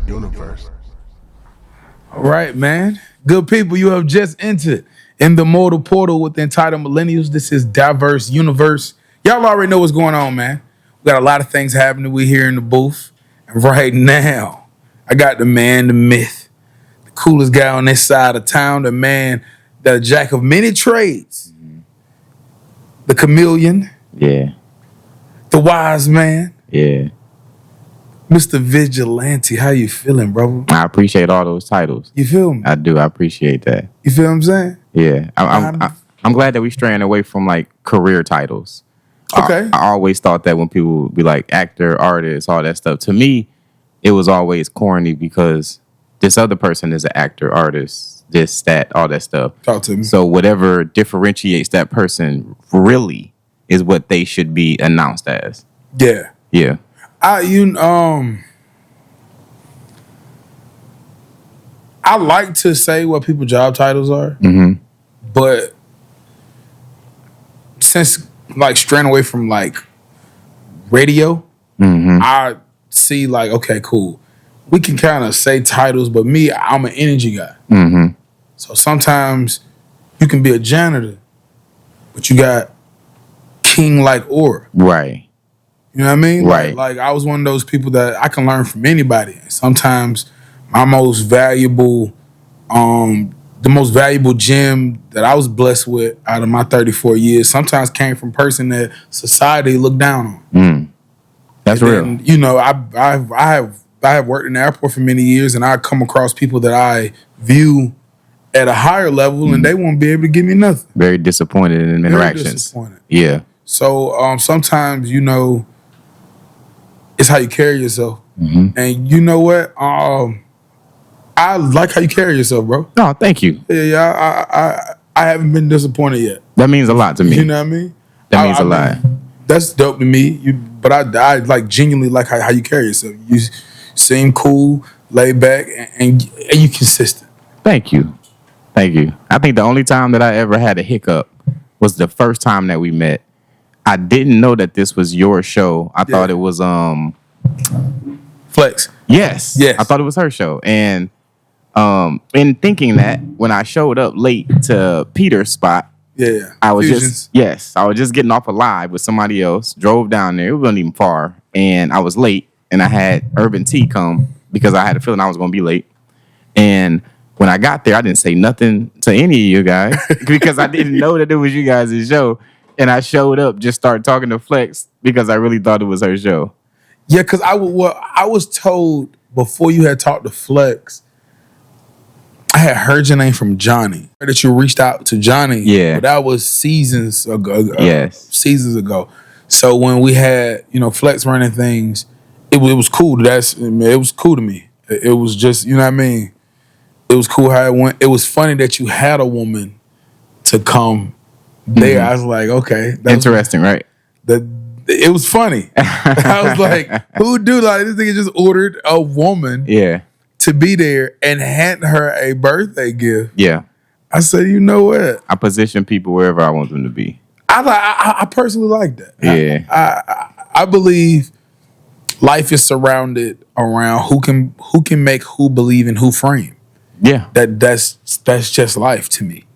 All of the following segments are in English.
Universe. All right, man. Good people, you have just entered in the mortal portal with the entitled millennials. This is Diverse Universe. Y'all already know what's going on, man. We got a lot of things happening. We here in the booth. And right now, I got the man, the myth, the coolest guy on this side of town, the man, the jack of many trades, the chameleon, Yeah, the wise man, yeah. Mr. Vigilante. How you feeling, brother? I appreciate all those titles. You feel me? I do. I appreciate that. You feel what I'm saying? Yeah, I'm glad that we straying away from like career titles. Okay. I always thought that when people would be like actor, artist, all that stuff. To me, it was always corny because this other person is an actor, artist, this, that, all that stuff. Talk to me. So whatever differentiates that person really is what they should be announced as. Yeah. Yeah. I like to say what people's job titles are, but since like straying away from like radio, I see like, okay, cool. We can kind of say titles, but me, I'm an energy guy. So sometimes you can be a janitor, but you got king-like aura. Right. You know what I mean? Right. Like I was one of those people that I can learn from anybody. Sometimes my most valuable, the most valuable gem that I was blessed with out of my 34 years sometimes came from a person that society looked down on. That's And real. then, you know, I have worked in the airport for many years, and I come across people that I view at a higher level, and they won't be able to give me nothing. Very disappointed in Very interactions. disappointed. Yeah. So sometimes, you know, it's how you carry yourself. And you know what? I like how you carry yourself, bro. No, thank you. Yeah, I haven't been disappointed yet. That means a lot to me. You know what I mean? That means a lot. That's dope to me. But I like genuinely like how you carry yourself. You seem cool, laid back, and you consistent. Thank you. Thank you. I think the only time that I ever had a hiccup was the first time that we met. I didn't know that this was your show. I thought it was Flex. Yes. I thought it was her show. And in thinking that, when I showed up late to Peter's spot, I was I was just getting off a live with somebody else, drove down there. It wasn't even far. And I was late, and I had Urban T come because I had a feeling I was going to be late. And when I got there, I didn't say nothing to any of you guys because I didn't know that it was you guys' show. And I showed up, just started talking to Flex because I really thought it was her show. Yeah, because I was told before you had talked to Flex, I had heard your name from Johnny. That you reached out to Johnny. Yeah. But that was seasons ago. Yes. Seasons ago. So when we had, you know, Flex running things, it was cool. It was cool to me. It was just, you know what I mean? It was cool how it went. It was funny that you had a woman to come there. I was like, okay. Interesting, right? It was funny. I was like, who do like this nigga just ordered a woman to be there and hand her a birthday gift. Yeah. I said, you know what? I position people wherever I want them to be. I personally like that. Yeah. I believe life is surrounded around who can make who believe in who frame. Yeah. That's just life to me.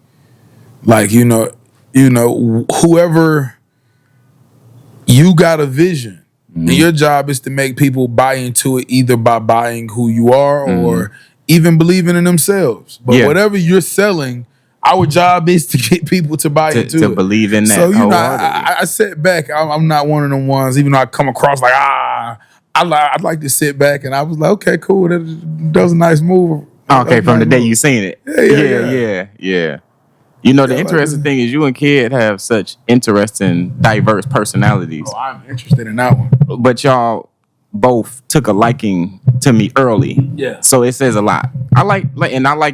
Like, you know, whoever you got a vision, and your job is to make people buy into it either by buying who you are or even believing in themselves. But whatever you're selling, our job is to get people to buy into it. To believe in that. So, you know, I sit back. I'm not one of them ones, even though I come across like, I'd like to sit back, and I was like, okay, cool. That was a nice move. Okay, from the day you seen it. Yeah. You know, the interesting thing is you and Kid have such interesting, diverse personalities. Oh, I'm interested in that one. But y'all both took a liking to me early. Yeah. So it says a lot. I like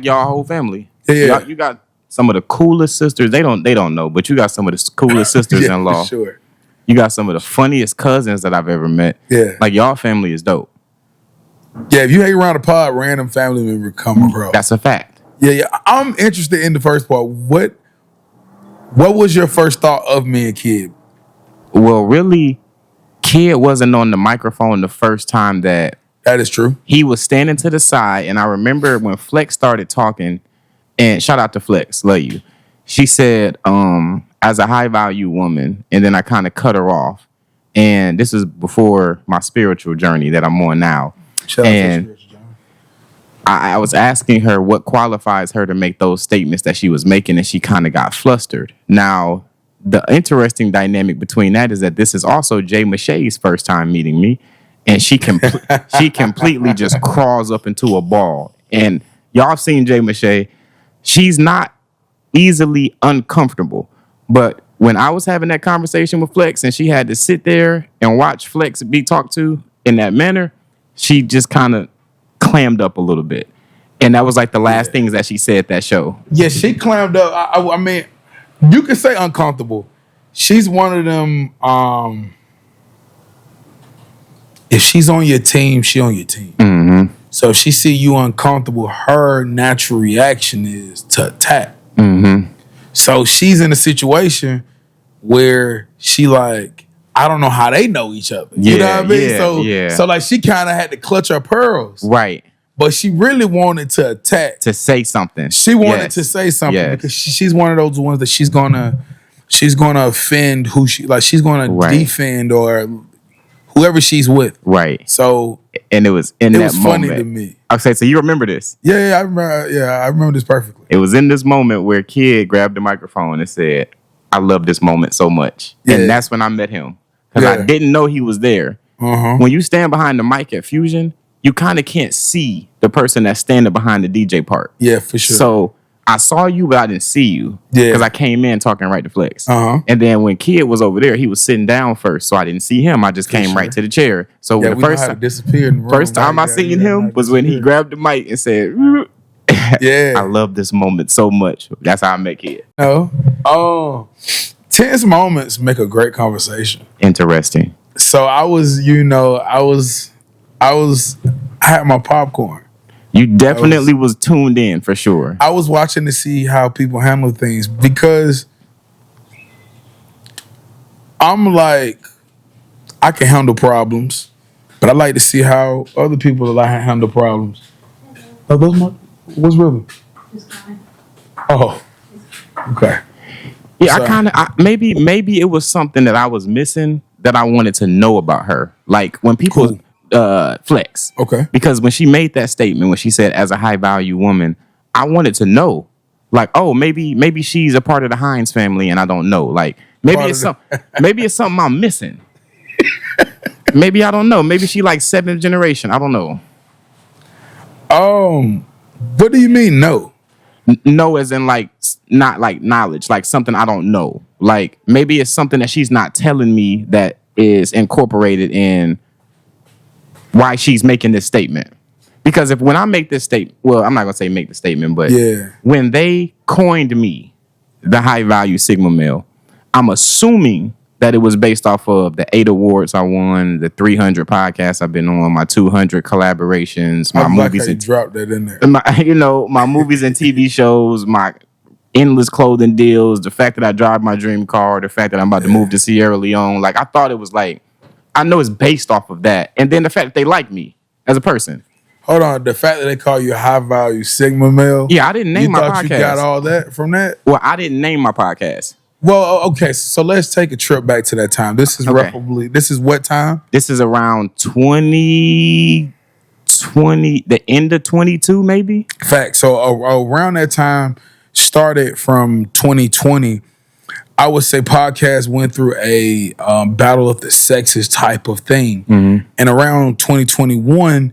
y'all whole family. Yeah. You got some of the coolest sisters. They don't know, but you got some of the coolest sisters-in-law. For sure. You got some of the funniest cousins that I've ever met. Yeah. Like y'all family is dope. Yeah, if you hang around a pod, random family member come across. That's a fact. Yeah. I'm interested in the first part. What was your first thought of me and Kid? Well, really, Kid wasn't on the microphone the first time that That is true. He was standing to the side, and I remember when Flex started talking, and shout out to Flex, love you. She said, as a high value woman, and then I kind of cut her off. And this is before my spiritual journey that I'm on now. And I was asking her what qualifies her to make those statements that she was making, and she kind of got flustered. Now, the interesting dynamic between that is that this is also Jay Mache's first time meeting me, and she completely just crawls up into a ball. And y'all have seen Jay Mache. She's not easily uncomfortable, but when I was having that conversation with Flex and she had to sit there and watch Flex be talked to in that manner, she just kind of clammed up a little bit. And that was like the last things that she said that show. Yeah, she clammed up. I mean, you could say uncomfortable. She's one of them, if she's on your team, she on your team. Mm-hmm. So if she see you uncomfortable, her natural reaction is to attack. Mm-hmm. So she's in a situation where she like, I don't know how they know each other. You know what I mean? So like she kind of had to clutch her pearls. Right. But she really wanted to attack. To say something. She wanted to say something because she's one of those ones that she's gonna offend who she's gonna defend or whoever she's with. Right. So and it was moment. Funny to me. Okay, so you remember this? Yeah, I remember. Yeah, I remember this perfectly. It was in this moment where Kid grabbed the microphone and said, "I love this moment so much," and that's when I met him because I didn't know he was there. When you stand behind the mic at Fusion, you kind of can't see the person that's standing behind the DJ part. Yeah, for sure. So I saw you, but I didn't see you. Yeah. Because I came in talking right to Flex. And then when Kid was over there, he was sitting down first, so I didn't see him. I just came right to the chair. So the first time I seen him was when he grabbed the mic and said, "Yeah, I love this moment so much." That's how I met Kid. Tense moments make a great conversation. Interesting. So I had my popcorn. You definitely was tuned in for sure. I was watching to see how people handle things because I'm like, I can handle problems, but I like to see how other people handle problems. What's really? Oh, okay. Yeah, so, maybe it was something that I was missing that I wanted to know about her. Like when people Flex. Okay. Because when she made that statement, when she said as a high value woman, I wanted to know. Like, oh, maybe she's a part of the Hines family and I don't know. Like maybe it's something I'm missing. Maybe I don't know. Maybe she like 7th generation. I don't know. What do you mean no? No, as in like not like knowledge, like something I don't know. Like maybe it's something that she's not telling me that is incorporated in why she's making this statement. Because when I make this statement, well, I'm not gonna say make the statement, but when they coined me the high value Sigma male, I'm assuming that it was based off of the 8 awards I won, the 300 podcasts I've been on, my 200 collaborations, my movies. And dropped that in there. My movies and TV shows, my endless clothing deals, the fact that I drive my dream car, the fact that I'm about to move to Sierra Leone. Like I thought it was like, I know it's based off of that, and then the fact that they like me as a person. Hold on, the fact that they call you a high value Sigma male. Yeah, I didn't name my podcast. You thought you got all that from that? Well, I didn't name my podcast. Well, okay, so let's take a trip back to that time. This is roughly, this is what time? This is around 2020, the end of 22, maybe? Fact. So around that time, started from 2020, I would say podcast went through a battle of the sexes type of thing. And around 2021,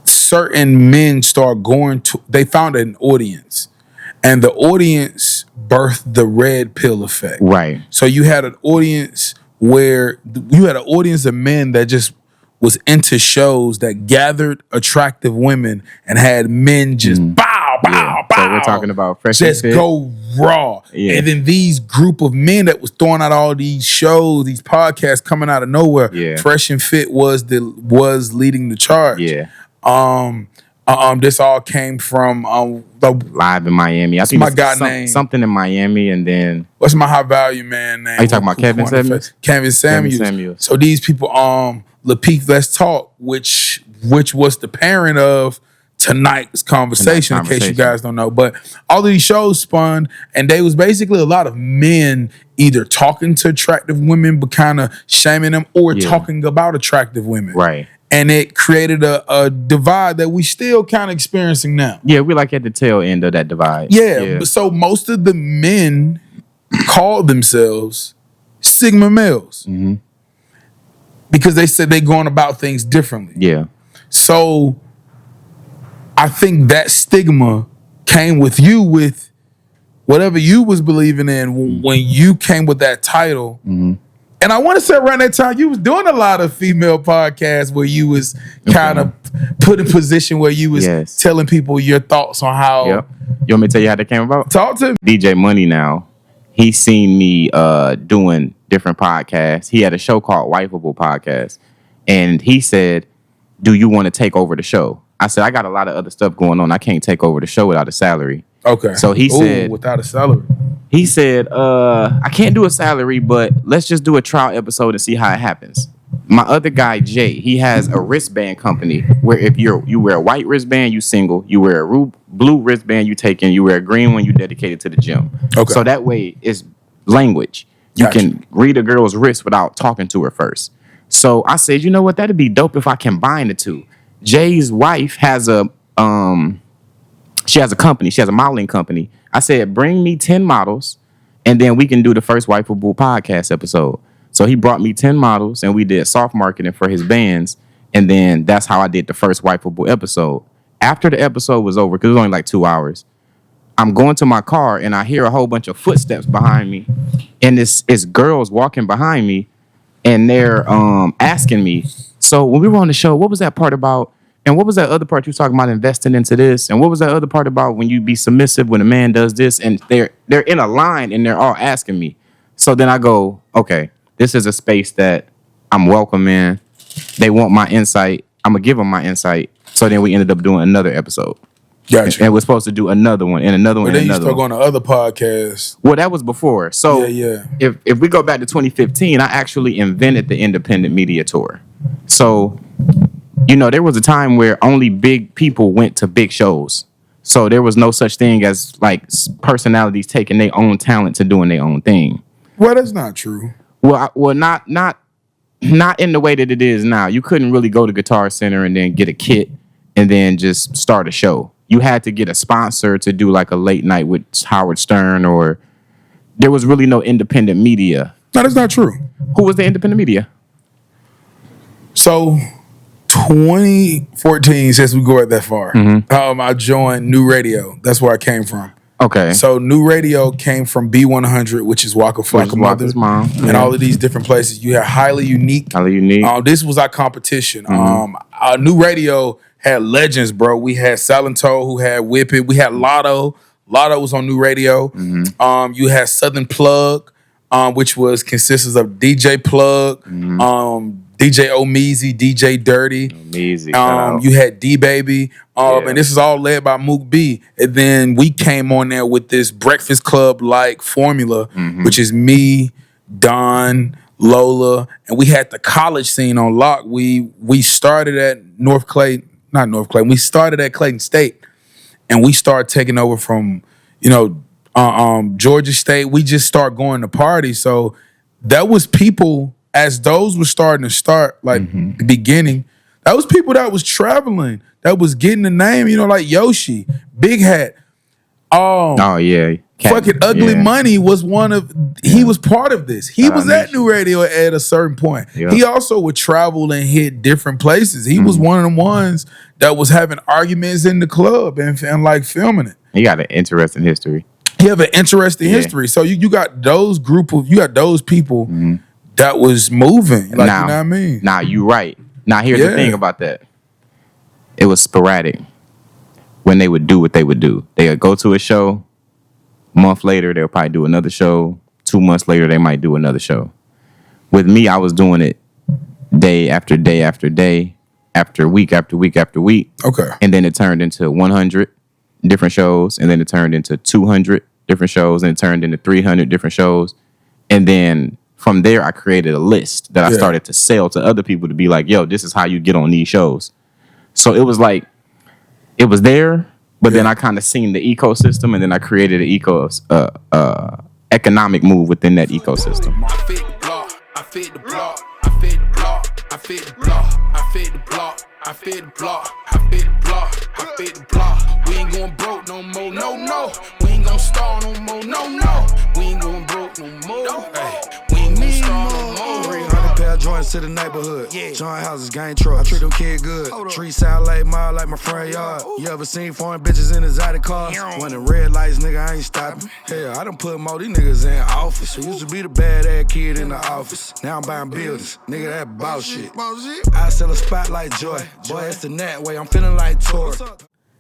certain men start going to, they found an audience. And the audience birthed the red pill effect. Right. So you had an audience where you had an audience of men that just was into shows that gathered attractive women and had men just bow. So we're talking about Fresh just and Fit. Go raw. Yeah. And then these group of men that was throwing out all these shows, these podcasts coming out of nowhere. Yeah. Fresh and Fit was leading the charge. Yeah. This all came from the Live in Miami. I think my guy name. Something in Miami, and then what's my high value man name? Are you talking about Kevin Samuels? Kevin Samuels. So these people Lapeef Let's Talk, which was the parent of tonight's conversation, in case you guys don't know. But all of these shows spun, and they was basically a lot of men either talking to attractive women but kind of shaming them, or talking about attractive women. Right. And it created a divide that we still kind of experiencing now. Yeah, we like at the tail end of that divide. Yeah. So most of the men called themselves Sigma males. Mm-hmm. Because they said they going about things differently. Yeah. So I think that stigma came with you, with whatever you was believing in when you came with that title. Mm-hmm. And I want to say around that time, you was doing a lot of female podcasts where you was kind of put in position where you was telling people your thoughts on how. Yep. You want me to tell you how that came about? Talk to me. DJ Money now, he seen me doing different podcasts. He had a show called Wifeable Podcast. And he said, do you want to take over the show? I said, I got a lot of other stuff going on. I can't take over the show without a salary. Okay. So he said, without a salary. He said, I can't do a salary, but let's just do a trial episode and see how it happens. My other guy, Jay, he has a wristband company where if you wear a white wristband, you single. You wear a blue wristband, you taken. You wear a green one, you dedicated to the gym. Okay. So that way it's language. You can read a girl's wrist without talking to her first. So I said, you know what? That'd be dope if I combine the two. Jay's wife has a she has a company. She has a modeling company. I said, bring me 10 models, and then we can do the first Wifeable podcast episode. So he brought me 10 models, and we did soft marketing for his bands, and then that's how I did the first Wifeable episode. After the episode was over, because it was only like 2 hours, I'm going to my car, and I hear a whole bunch of footsteps behind me, and it's girls walking behind me, and they're asking me, so when we were on the show, what was that part about? And what was that other part you talking about investing into this? And what was that other part about when you be submissive when a man does this? And they're in a line and they're all asking me. So then I go, okay, this is a space that I'm welcome in. They want my insight. I'm going to give them my insight. So then we ended up doing another episode. Gotcha. And we're supposed to do another one and another one and another one. Then you start going to other podcasts. Well, that was before. So if we go back to 2015, I actually invented the Independent Media Tour. So, you know, there was a time where only big people went to big shows. So there was no such thing as like personalities taking their own talent to doing their own thing. Well, that's not true. Well, not in the way that it is now. You couldn't really go to Guitar Center and then get a kit and then just start a show. You had to get a sponsor to do like a late night with Howard Stern, or there was really no independent media. No, that's not true. Who was the independent media? So 2014, since we go right that far, I joined New Radio. That's where I came from. Okay. So New Radio came from B100, which is Waka Flocka Mother's mom, and all of these different places. You had Highly Unique. This was our competition. Our New Radio had legends, bro. We had Salento, who had Whip It. We had Lotto. Lotto was on New Radio. You had Southern Plug, which consists of DJ Plug, DJ Omeezy, DJ Dirty. You had D Baby. And this is all led by Mook B. And then we came on there with this Breakfast Club like formula, which is me, Don, Lola, and we had the college scene on lock. We started at we started at Clayton State, and we started taking over from, Georgia State. We just started going to parties. So that was people, as those were starting to start, like the beginning, that was people that was traveling, that was getting the name, like Yoshi, Big Hat. Fucking Ugly Money was he was part of this. He was at New Radio at a certain point. He also would travel and hit different places. He was one of the ones that was having arguments in the club and like filming it. He got an interesting history. He have an interesting history. So you got those people that was moving. Like, now, you know what I mean? Now, you right. Now, here's the thing about that. It was sporadic when they would do what they would do. They would go to a show. A month later, they'll probably do another show. 2 months later, they might do another show. With me, I was doing it day after day after day, after week after week after week. Okay. And then it turned into 100 different shows. And then it turned into 200 different shows. And it turned into 300 different shows. And then from there, I created a list that I started to sell to other people to be like, yo, this is how you get on these shows. So it was like, it was there, but then I kind of seen the ecosystem, and then I created an economic move within that ecosystem. I fit the block, I fit the block, I fit the block, I fit the block, I fit the block, I fit the block, I fit the block, I fit the block. We ain't going broke no more, no. We ain't gonna stall no more, no. We ain't going broke no more. Hey, we ain't gonna stall no more. 300 pair of joints to the neighborhood. Joint houses, gang truck. I treat them kids good. Tree sound like mile like my front yard. You ever seen foreign bitches in exotic cars? When the red lights, nigga, I ain't stopping. Hell, I done put more these niggas in office. I used to be the bad ass kid in the office. Now I'm buying buildings. Nigga, that boss shit. I sell a spot like Joy. Boy, it's the net way. I'm feeling like Tor.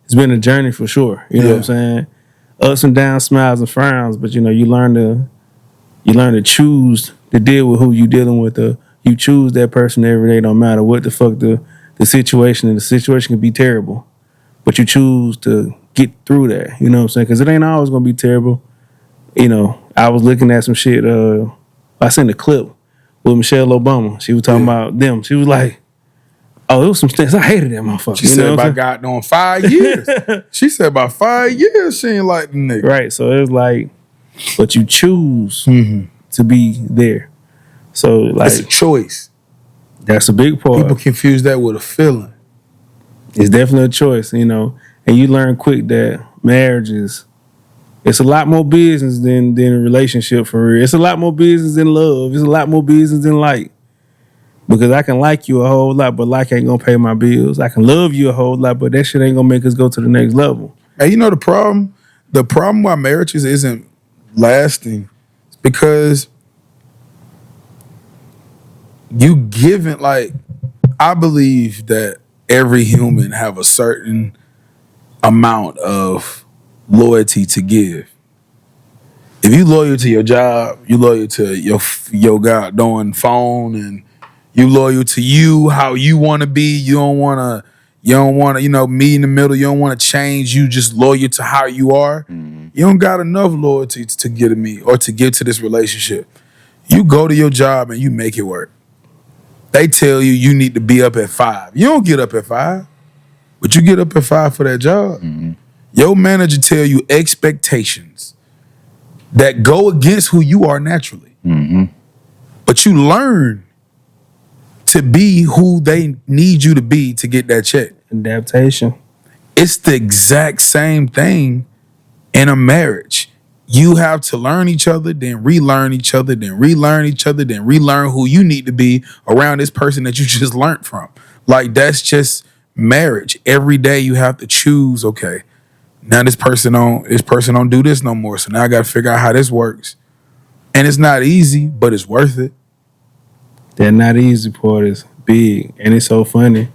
It's been a journey for sure. You know what I'm saying? Ups and downs, smiles and frowns, but you know, you learn to choose to deal with who you dealing with. You choose that person every day, no matter what the fuck the situation, and the situation can be terrible, but you choose to get through that. You know what I'm saying? Because it ain't always gonna be terrible. You know, I was looking at some shit. I seen a clip with Michelle Obama. She was talking about them. She was like, "Oh, it was some things I hated that motherfucker." She said about God on 5 years. She said about 5 years she ain't like the nigga. Right. So it was like, but you choose to be there. So like, it's a choice. That's a big part. People confuse that with a feeling. It's definitely a choice, you know. And you learn quick that marriage it's a lot more business than a relationship for real. It's a lot more business than love. It's a lot more business than like. Because I can like you a whole lot, but like ain't gonna pay my bills. I can love you a whole lot, but that shit ain't gonna make us go to the next level. And you know the problem? The problem why marriages isn't lasting is because you giving, like, I believe that every human have a certain amount of loyalty to give. If you loyal to your job, you loyal to your God doing phone, and you loyal to you, how you want to be. You don't want to, you know, meet in the middle. You don't want to change. You just loyal to how you are. You don't got enough loyalty to give to me or to give to this relationship. You go to your job and you make it work. They tell you need to be up at 5. You don't get up at 5, but you get up at 5 for that job. Your manager tell you expectations that go against who you are naturally. But you learn to be who they need you to be to get that check. Adaptation. It's the exact same thing in a marriage. You have to learn each other, then relearn each other, then relearn each other, then relearn who you need to be around this person that you just learned from. Like, that's just marriage. Every day you have to choose, okay, now this person don't do this no more. So now I gotta figure out how this works. And it's not easy, but it's worth it. That not easy part is big. And it's so funny.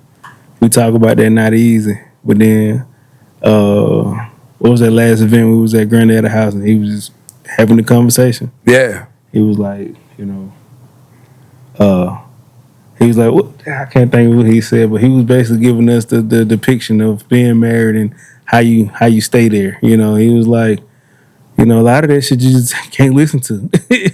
We talk about that not easy, but then what was that last event? We was at Granddad's house and he was just having the conversation. Yeah. He was like, you know, he was like, what? I can't think of what he said, but he was basically giving us the depiction of being married and how you stay there. You know, he was like, you know, a lot of that shit you just can't listen to.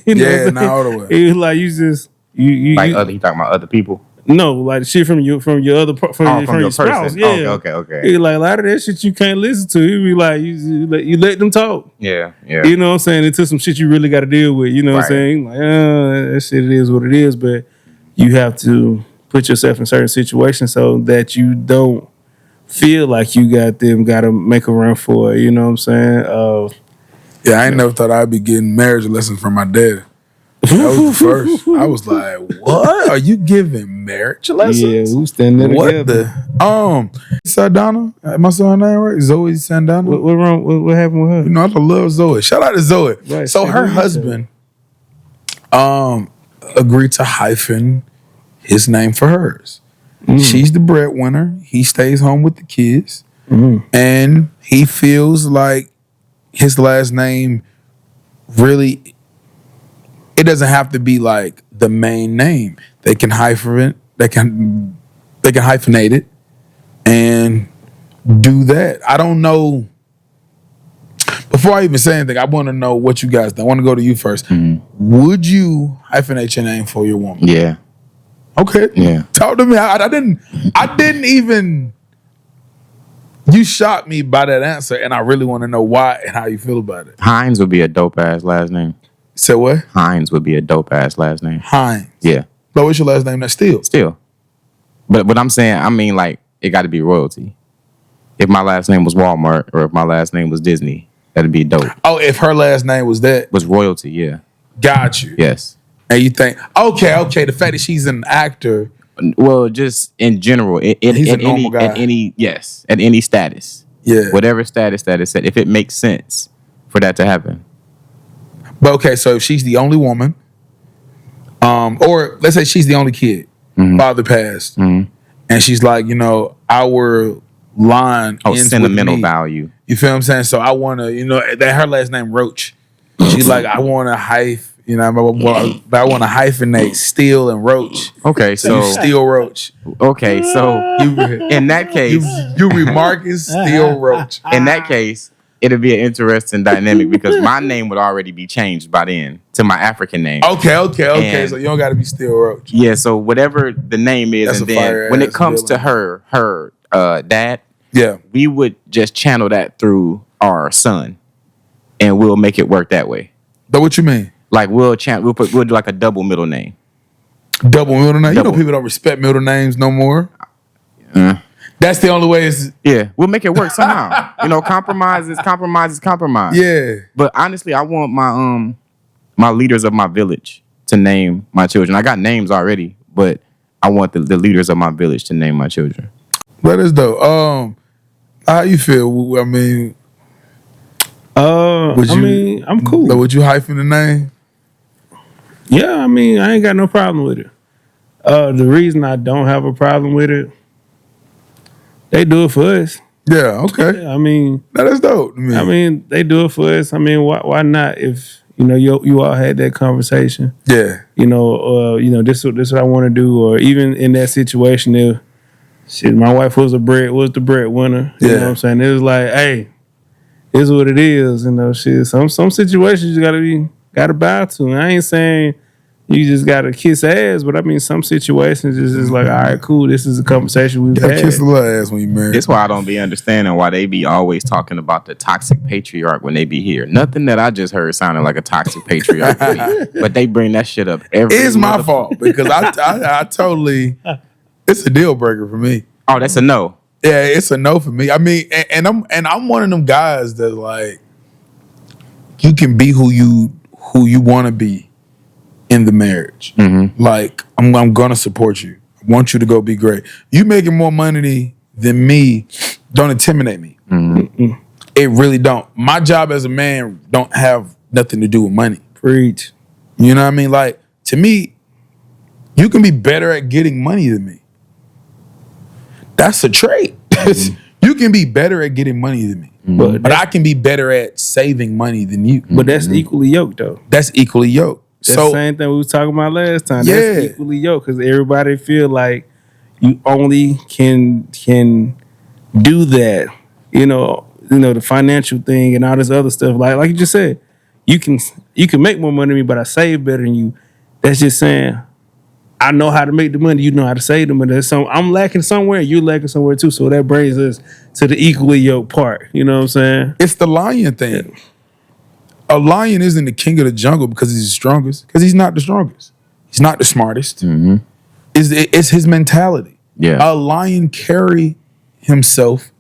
You know yeah, not all the way. He was like, you just you Like he talking about other people. No, like shit from your other from your spouse. Person. Yeah, Okay. He like a lot of that shit you can't listen to. He be like you let them talk. Yeah. You know what I'm saying? Into some shit you really got to deal with. You know what I'm saying? Like that shit, it is what it is. But you have to put yourself in certain situations so that you don't feel like you got to make a run for it. You know what I'm saying? Yeah, I ain't never thought I'd be getting marriage lessons from my dad. That was the first. I was like, "What? Are you giving marriage lessons?" Yeah, we standing there together. What the? Saldana? Am I saying that right? Zoe Saldana? What wrong? What happened with her? You know, I love Zoe. Shout out to Zoe. Right, so her husband agreed to hyphen his name for hers. She's the breadwinner. He stays home with the kids. And he feels like his last name really, it doesn't have to be like the main name. They can hyphen it. They can hyphenate it and do that. I don't know. Before I even say anything, I want to know what you guys think. I want to go to you first. Would you hyphenate your name for your woman? Yeah. Okay. Yeah. Talk to me. I didn't even. You shocked me by that answer, and I really want to know why and how you feel about it. Hines would be a dope ass last name. Say what? Hines would be a dope ass last name. Hines. Yeah. But what's your last name? That's Still. But I'm saying, I mean, like, it got to be royalty. If my last name was Walmart or if my last name was Disney, that'd be dope. Oh, if her last name was that? Was royalty, yeah. Got you. Yes. And you think, okay, the fact that she's an actor. Well, just in general, He's a normal guy. at any status. Yeah. Whatever status that is set, if it makes sense for that to happen. But okay, so if she's the only woman, or let's say she's the only kid, father passed, and she's like, our line ends sentimental with me. value. You feel what I'm saying? So I want to, that her last name Roach. She's like, I want to I want to hyphenate Steele and Roach. Okay, so you Steele Roach. Okay, so in that case, you Remarcus Steele Roach. In that case, it'd be an interesting dynamic because my name would already be changed by then to my African name. Okay. And So you don't got to be Steele Roach. Yeah, so whatever the name is, That's and a then when it comes to villain. her dad, Yeah. we would just channel that through our son, and we'll make it work that way. But what you mean? Like we'll do like a double middle name. Double middle name? Double. You know people don't respect middle names no more. That's the only way. Yeah, we'll make it work somehow. Compromise is compromise. Yeah. But honestly, I want my leaders of my village to name my children. I got names already, but I want the leaders of my village to name my children. That is dope. How you feel? I mean, I'm cool. Would you hyphen the name? Yeah, I mean, I ain't got no problem with it. The reason I don't have a problem with it, they do it for us. Yeah, okay. Yeah, I mean, that is dope to me. I mean, they do it for us. I mean, why not? If you all had that conversation. Yeah. This is what I want to do, or even in that situation, if my wife was the breadwinner. You know what I'm saying? It was like, hey, this is what it is. Some situations you gotta bow to. And I ain't saying you just gotta kiss ass, but I mean some situations it's just like, all right, cool. This is a conversation we've had. Kiss the little ass when you married. That's why I don't be understanding why they be always talking about the toxic patriarch when they be here. Nothing that I just heard sounded like a toxic patriarch, to me. But they bring that shit up every. It's my fault because I totally. It's a deal breaker for me. Oh, that's a no. Yeah, it's a no for me. I mean, and I'm one of them guys that like you can be who you want to be in the marriage. Like I'm gonna support you. I want you to go be great. You making more money than me, don't intimidate me. It really don't. My job as a man don't have nothing to do with money. Preach. You know what I mean? Like to me, you can be better at getting money than me. That's a trait. You can be better at getting money than me. But I can be better at saving money than you. But that's equally yoked, though. That's equally yoked. That's the same thing we was talking about last time. Yeah. That's equally yoked because everybody feel like you only can do that. The financial thing and all this other stuff. Like you just said, you can make more money than me, but I save better than you. That's just saying I know how to make the money, you know how to save the money. I'm lacking somewhere, you're lacking somewhere too. So that brings us to the equally yoked part. You know what I'm saying? It's the lion thing. A lion isn't the king of the jungle because he's the strongest. Because he's not the strongest. He's not the smartest. It's his mentality. Yeah. A lion carry himself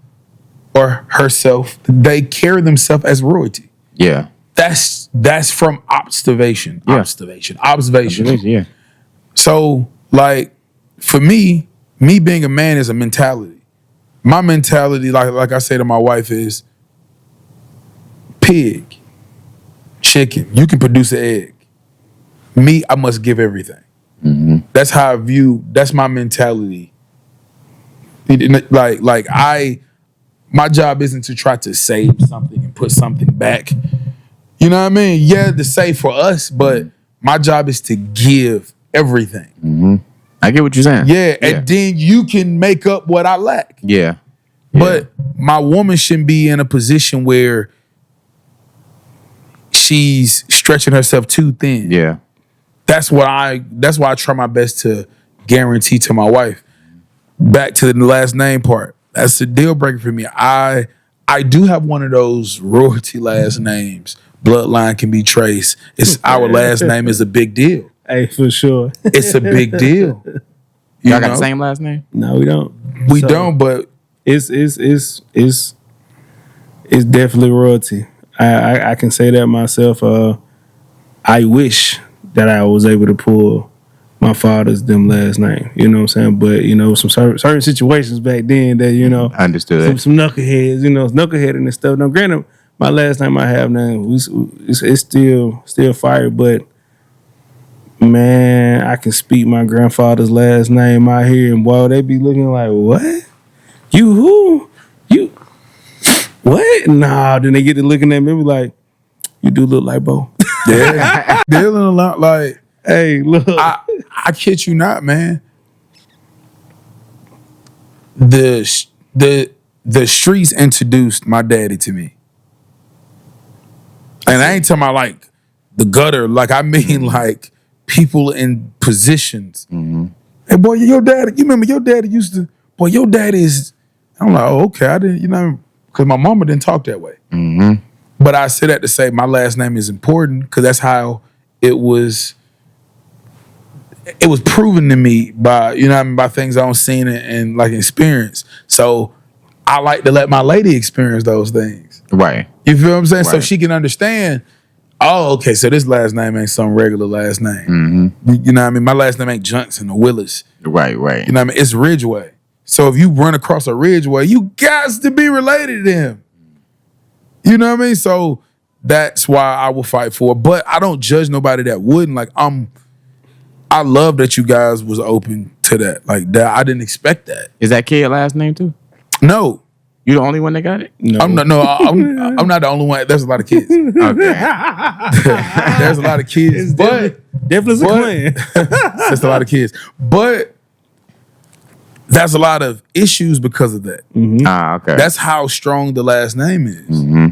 or herself. They carry themselves as royalty. Yeah. That's from observation. Yeah. Observation. Yeah. So, like, for me being a man is a mentality. My mentality, like I say to my wife, is pig, chicken. You can produce an egg. Me, I must give everything. That's how I view. That's my mentality. My job isn't to try to save something and put something back. You know what I mean? Yeah, to save for us, but my job is to give everything. I get what you're saying. Yeah, and then you can make up what I lack. Yeah. But my woman shouldn't be in a position where she's stretching herself too thin. Yeah. That's why I try my best to guarantee to my wife. Back to the last name part. That's a deal breaker for me. I do have one of those royalty last names. Bloodline can be traced. It's our last name is a big deal. Hey, for sure. It's a big deal. Y'all got the same last name? No, we don't. We don't, but it's definitely royalty. I can say that myself. I wish that I was able to pull my father's last name. You know what I'm saying? But some certain situations back then that I understood some knuckleheads, knucklehead and stuff. Now, granted, my last name I have now it's still fire, but man, I can speak my grandfather's last name out here, and boy, they be looking like, what? You who? You what? Nah, then they get to looking at me and be like, you do look like Bo. yeah, dealing a lot like. Hey, look. I kid you not, man. The streets introduced my daddy to me. And I ain't talking about like the gutter. Like I mean like people in positions. Mm-hmm. Hey boy, your daddy, you remember your daddy used to, boy, your daddy is, I'm like, oh, okay, I didn't, because my mama didn't talk that way. Mm-hmm. But I said that to say my last name is important because that's how it was proven to me by, by things I don't seen and like experience. So I like to let my lady experience those things. Right. You feel what I'm saying? Right. So she can understand, oh, okay, so this last name ain't some regular last name. Mm-hmm. You know what I mean? My last name ain't Johnson or Willis. Right. You know what I mean? It's Ridgeway. So if you run across a Ridgeway, you got to be related to him. You know what I mean? So that's why I will fight for it. But I don't judge nobody that wouldn't. Like I love that you guys was open to that. Like that, I didn't expect that. Is that kid last name too? No. You the only one that got it? No. I'm not the only one. There's a lot of kids. Okay. There's a lot of kids. But definitely a clan. There's a lot of kids. But there's a lot of issues because of that. Mm-hmm. Okay. That's how strong the last name is. Mm-hmm.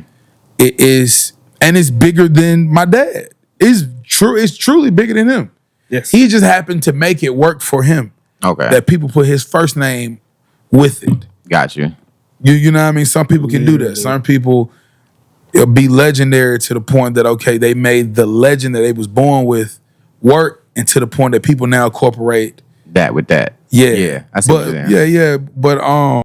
It is, and it's bigger than my dad. It's true. It's truly bigger than him. Yes. He just happened to make it work for him. Okay. That people put his first name with it. Got you. You know what I mean? Some people can do that. Some people, it'll be legendary to the point that, okay, they made the legend that they was born with work, and to the point that people now incorporate that with that. Yeah. I see what you're saying. Yeah. But I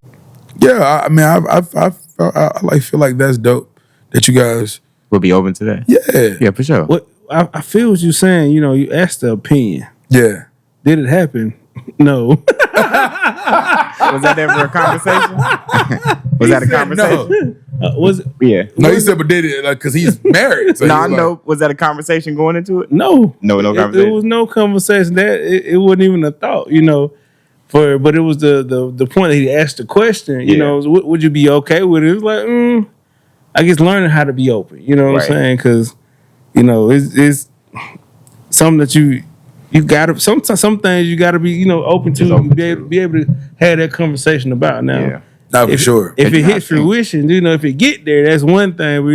mean, I feel like that's dope that you guys will be open to that. Yeah, for sure. What I feel what you're saying. You asked the opinion. Yeah. Did it happen? No. Was that ever a conversation? Was that a conversation? No. Was it? Yeah. No, he said, but did it because he's married. So I know. Was that a conversation going into it? No. No conversation. There was no conversation. That it wasn't even a thought. But it was the point that he asked the question. You know, would you be okay with it? It was like, I guess learning how to be open. You know what I'm saying? Because it's something that you gotta some things you gotta be open to, be able to have that conversation about. Now, for sure. If it hits fruition, if it get there, that's one thing. But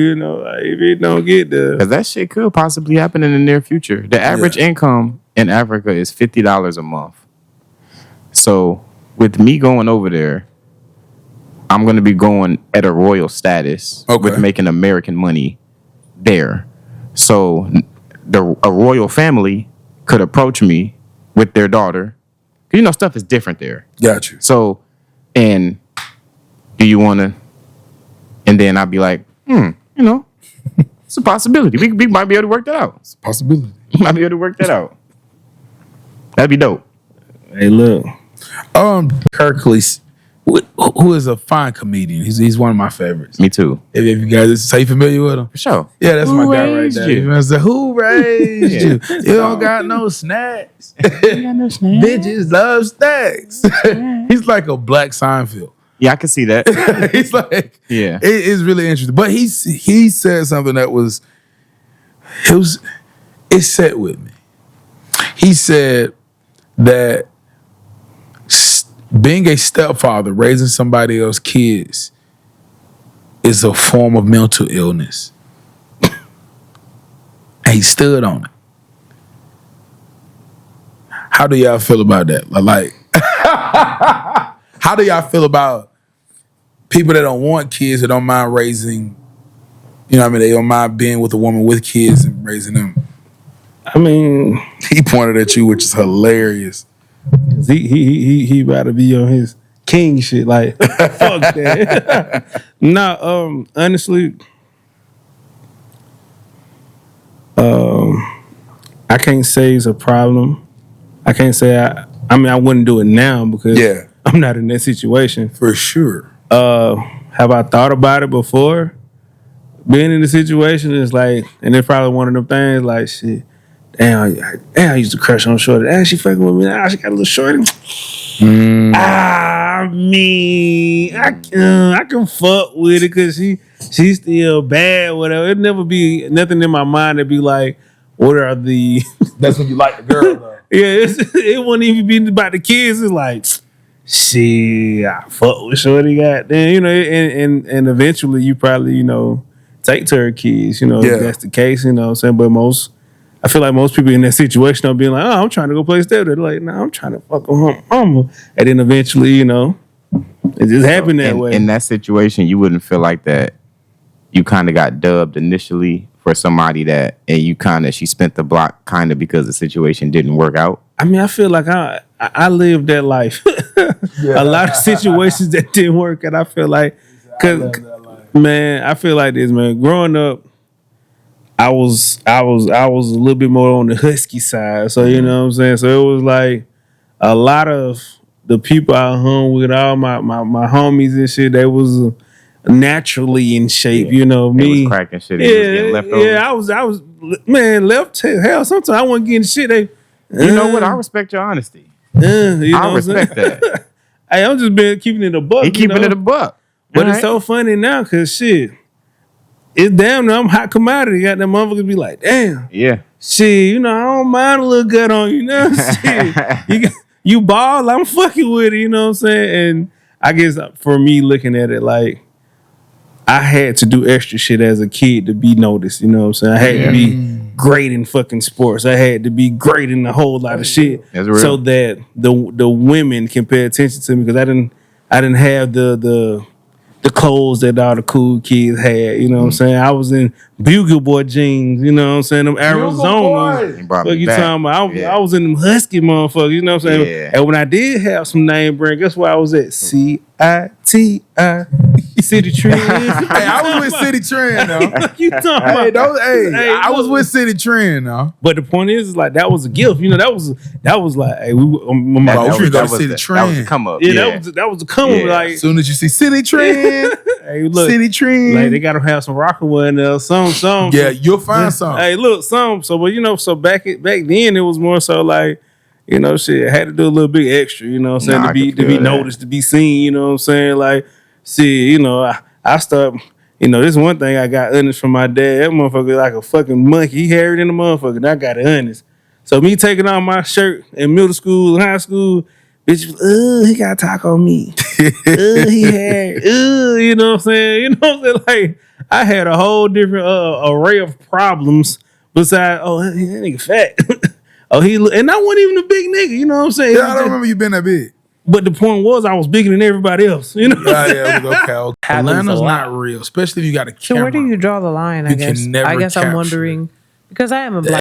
if it don't get there, because that shit could possibly happen in the near future. The average income in Africa is $50 a month. So with me going over there, I'm gonna be going at a royal status with making American money there. So a royal family could approach me with their daughter. Stuff is different there. Got you. So, and do you want to? And then I'd be like, it's a possibility. We might be able to work that out. It's a possibility. We might be able to work that out. That'd be dope. Hey, look. Kirkley, who is a fine comedian. He's one of my favorites. Me too. If you guys, so you familiar with him? For sure. Yeah, that's Who my guy right raised there. you? I said, who raised you? You don't got no snacks. Bitches love snacks. He's like a black Seinfeld. Yeah, I can see that. He's like, yeah, it's really interesting. But he said something that it set with me. He said that being a stepfather, raising somebody else's kids, is a form of mental illness. And he stood on it. How do y'all feel about that? Like, how do y'all feel about people that don't want kids, that don't mind raising, you know what I mean, they don't mind being with a woman with kids and raising them? I mean, he pointed at you, which is hilarious. He about to be on his king shit. Like, fuck that. Nah, honestly, I can't say it's a problem. I can't say I mean, I wouldn't do it now because I'm not in that situation. For sure. Have I thought about it before? Being in the situation is like, and it's probably one of them things like, shit, damn, I used to crush on Shorty. Damn, she fucking with me now. She got a little shorty. I mean, I can fuck with it because she's still bad, whatever. It'd never be nothing in my mind to be like, what are the... That's when you like the girl, though. Yeah, it wouldn't even be about the kids. It's like, shit, I fuck with Shorty, goddamn, you know, and eventually you probably, you know, take to her kids, you know, if that's the case, you know what I'm saying? But I feel like most people in that situation are being like, oh, I'm trying to go play step. They're like, nah, I'm trying to fuck with her mama. And then eventually, you know, it just happened that way. In that situation, you wouldn't feel like that you kind of got dubbed initially for somebody that, and you kind of, she spent the block kind of because the situation didn't work out? I mean, I feel like I lived that life. A lot of situations that didn't work, and I feel like, man, I feel like this, man. Growing up, I was a little bit more on the husky side, so you know what I'm saying. So it was like a lot of the people I hung with, all my homies and shit, they was naturally in shape. You know me, they was cracking shit. Yeah, was getting leftovers. Yeah, I was man left. Hell, sometimes I wasn't getting shit. You know what? I respect your honesty. I respect that. Hey, I'm just been keeping it a buck. He keeping it a buck. But it's so funny now because shit, it's damn near I'm hot commodity. Got them motherfuckers be like, damn. Yeah. Shit, you know, I don't mind a little gut on you, you know? Shit. You ball, I'm fucking with it, you know what I'm saying? And I guess for me looking at it, like, I had to do extra shit as a kid to be noticed, you know what I'm saying? I had to be great in fucking sports. I had to be great in a whole lot of shit so that the women can pay attention to me because I didn't have the clothes that all the cool kids had, you know what I'm saying? I was in Bugle Boy jeans, you know what I'm saying? Them Arizona. What you talking about? I was in them Husky motherfuckers, you know what I'm saying? Yeah. And when I did have some name brand, guess where I was at? CITI. City Trend. Hey, I was with City Trend, though. You talking about? I was with City Trend, though. But the point is, like, that was a gift. You know, that was like, hey, we go to City Trend. That was a come up. Yeah, that was a come up. Like, as soon as you see City Trend, hey, look, City Trend, like they gotta have some Rockaway in there, some. Yeah, you'll find some. Hey, look, some. So, but you know, so back then it was more so like, you know, shit, I had to do a little bit extra. You know what I'm saying? To be noticed, to be seen. You know what I'm saying? Like, see, you know, I start. You know, this one thing I got honest from my dad. That motherfucker like a fucking monkey. He hairy than a motherfucker. And I got it honest. So me taking off my shirt in middle school and high school, bitch was, he got to talk on me. He hairy. You know what I'm saying? You know what I'm saying? Like, I had a whole different array of problems besides, that nigga fat. And I wasn't even a big nigga. You know what I'm saying? Yeah, I don't remember you being that big. But the point was, I was bigger than everybody else. You know? Okay. Atlanta's not real, especially if you got a camera. So where do you draw the line? I guess I'm wondering because I am a black